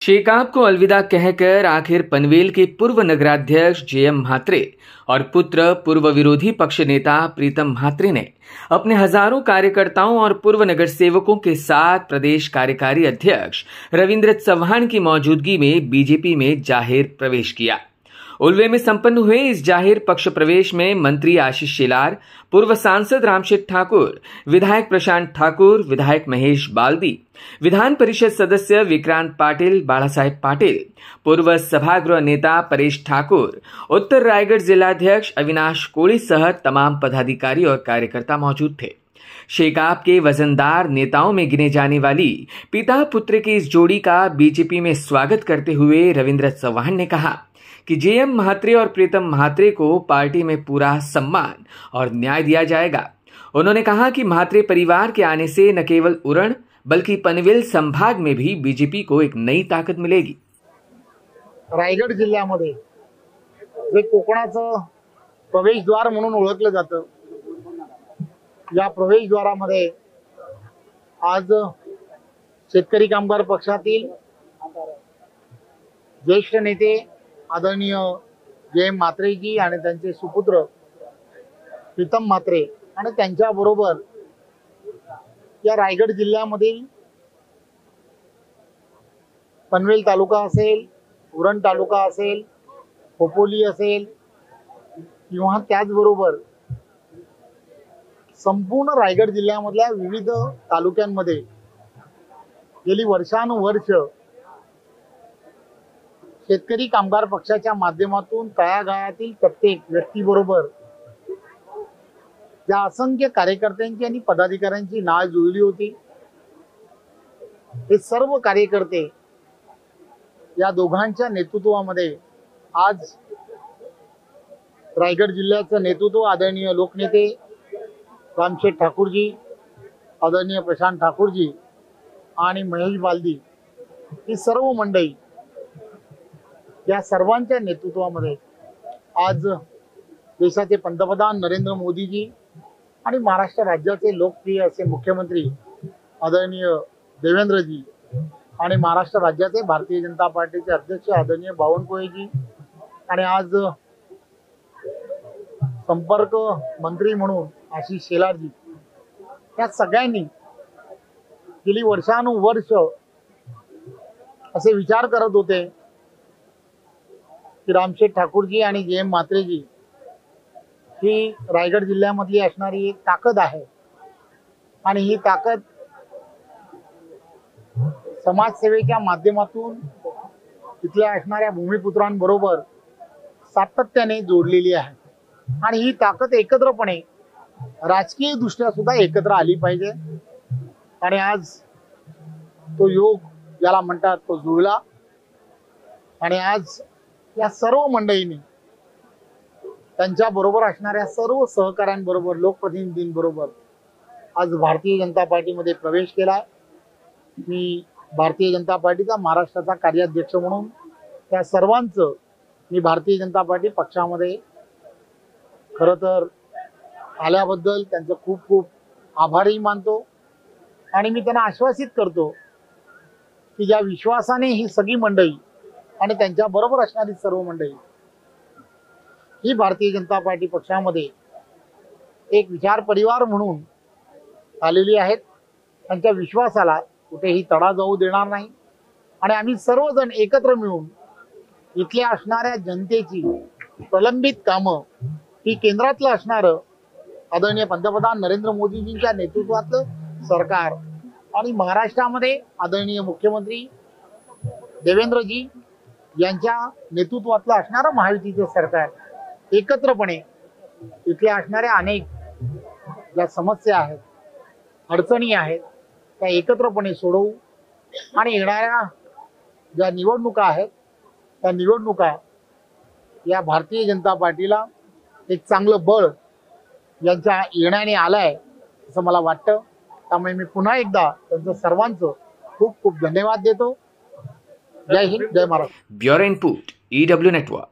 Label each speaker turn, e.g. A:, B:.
A: शेकाप को अलविदा कहकर आखिर पनवेल के पूर्व नगराध्यक्ष जेएम म्हात्रे और पुत्र पूर्व विरोधी पक्ष नेता प्रीतम म्हात्रे ने अपने हजारों कार्यकर्ताओं और पूर्व नगर सेवकों के साथ प्रदेश कार्यकारी अध्यक्ष रविंद्र चव्हाण की मौजूदगी में बीजेपी में जाहिर प्रवेश किया। उल्वे में संपन्न हुए इस जाहिर पक्ष प्रवेश में मंत्री आशीष शेलार, पूर्व सांसद रामशेठ ठाकुर, विधायक प्रशांत ठाकुर, विधायक महेश बाल्दी, विधान परिषद सदस्य विक्रांत पाटिल, बाळासाहेब पाटिल, पूर्व सभागृह नेता परेश ठाकुर, उत्तर रायगढ़ जिलाध्यक्ष अविनाश कोड़ी सह तमाम पदाधिकारी और कार्यकर्ता मौजूद थे। शेकाप के वजनदार नेताओं में गिने जाने वाली पिता पुत्र की इस जोड़ी का बीजेपी में स्वागत करते हुए रविंद्र चव्हाण ने कहा कि जेएम म्हात्रे और प्रीतम म्हात्रे को पार्टी में पूरा सम्मान और न्याय दिया जाएगा। उन्होंने कहा कि म्हात्रे परिवार के आने से न केवल उरण बल्कि पनवेल संभाग में भी बीजेपी को एक नई ताकद मिलेगी।
B: रायगड जिल्ह्यामध्ये जे कोकणाचं प्रवेशद्वार म्हणून ओळखलं जातं, या प्रवेशद्वारामध्ये आज शेतकरी कामगार पक्षातील ज्येष्ठ नेते आदरणीय जेएम म्हात्रेजी आणि त्यांचे सुपुत्र प्रीतम म्हात्रे आणि त्यांच्याबरोबर या रायगड जिल्ह्यामधील पनवेल तालुका असेल, उरण तालुका असेल, खोपोली असेल किंवा त्याचबरोबर संपूर्ण रायगड जिल्ह्यामधल्या विविध तालुक्यांमध्ये गेली वर्षानुवर्ष शेतकरी कामगार पक्षाच्या माध्यमातून तळागाळातील प्रत्येक व्यक्तीबरोबर ज्या असंख्य कार्यकर्त्यांची आणि पदाधिकाऱ्यांची नाळ जुळली होती, हे सर्व कार्यकर्ते या दोघांच्या नेतृत्वामध्ये आज रायगड जिल्ह्याचं नेतृत्व आदरणीय लोकनेते रामशेठ ठाकूरजी, आदरणीय प्रशांत ठाकूरजी आणि महेश बाल्दी ही सर्व मंडळी या सर्वांच्या नेतृत्वामध्ये आज देशाचे पंतप्रधान नरेंद्र मोदीजी आणि महाराष्ट्र राज्याचे लोकप्रिय असे मुख्यमंत्री आदरणीय देवेंद्रजी आणि महाराष्ट्र राज्याचे भारतीय जनता पार्टीचे अध्यक्ष आदरणीय बावनकुळेजी आणि आज संपर्क मंत्री म्हणून आशीष शेलारजी, या सगळ्यांनी गेली वर्षानुवर्ष असे विचार करत होते की रामशेठ ठाकूरजी आणि जेएम म्हात्रेजी ही रायगड जिल्ह्यामधली असणारी एक ताकद आहे आणि ही ताकद समाजसेवेच्या माध्यमातून तिथल्या असणाऱ्या भूमिपुत्रांबरोबर सातत्याने जोडलेली आहे आणि ही ताकद एकत्रपणे राजकीय दृष्ट्या सुद्धा एकत्र आली पाहिजे आणि आज तो योग याला म्हणतात तो जुळला आणि आज या सर्व मंडळींनी त्यांच्या बरोबर असणाऱ्या सर्व सहकाऱ्यांबरोबर लोकप्रतिनिधींबरोबर आज भारतीय जनता पार्टीमध्ये प्रवेश केलाय। मी भारतीय जनता पार्टीचा महाराष्ट्राचा कार्याध्यक्ष म्हणून त्या सर्वांचं मी भारतीय जनता पार्टी पक्षामध्ये खरं तर आल्याबद्दल त्यांचं खूप खूप आभारही मानतो आणि मी त्यांना आश्वासित करतो की ज्या विश्वासाने ही सगळी मंडळी आणि त्यांच्या बरोबर असणारी सर्व मंडळी ही भारतीय जनता पार्टी पक्षामध्ये एक विचार परिवार म्हणून आलेली आहेत, त्यांच्या विश्वासाला कुठेही तडा जाऊ देणार नाही आणि आम्ही सर्वजण एकत्र मिळून इथल्या असणाऱ्या जनतेची प्रलंबित कामं ही केंद्रातलं असणारं आदरणीय पंतप्रधान नरेंद्र मोदीजींच्या नेतृत्वातलं सरकार आणि महाराष्ट्रामध्ये आदरणीय मुख्यमंत्री देवेंद्रजी यांच्या नेतृत्वातलं असणारं महायुतीचं सरकार एकत्रपणे इथल्या असणाऱ्या अनेक ज्या समस्या आहेत, अडचणी आहेत, त्या एकत्रपणे सोडवू आणि येणाऱ्या ज्या निवडणुका आहेत त्या निवडणुका या भारतीय जनता पार्टीला एक चांगलं बळ यांच्या येण्याने आलंय असं मला वाटतं। त्यामुळे मी पुन्हा एकदा त्यांचं सर्वांचं खूप खूप धन्यवाद देतो। जय हिंद, जय Maharashtra.
A: Bureau input EW network.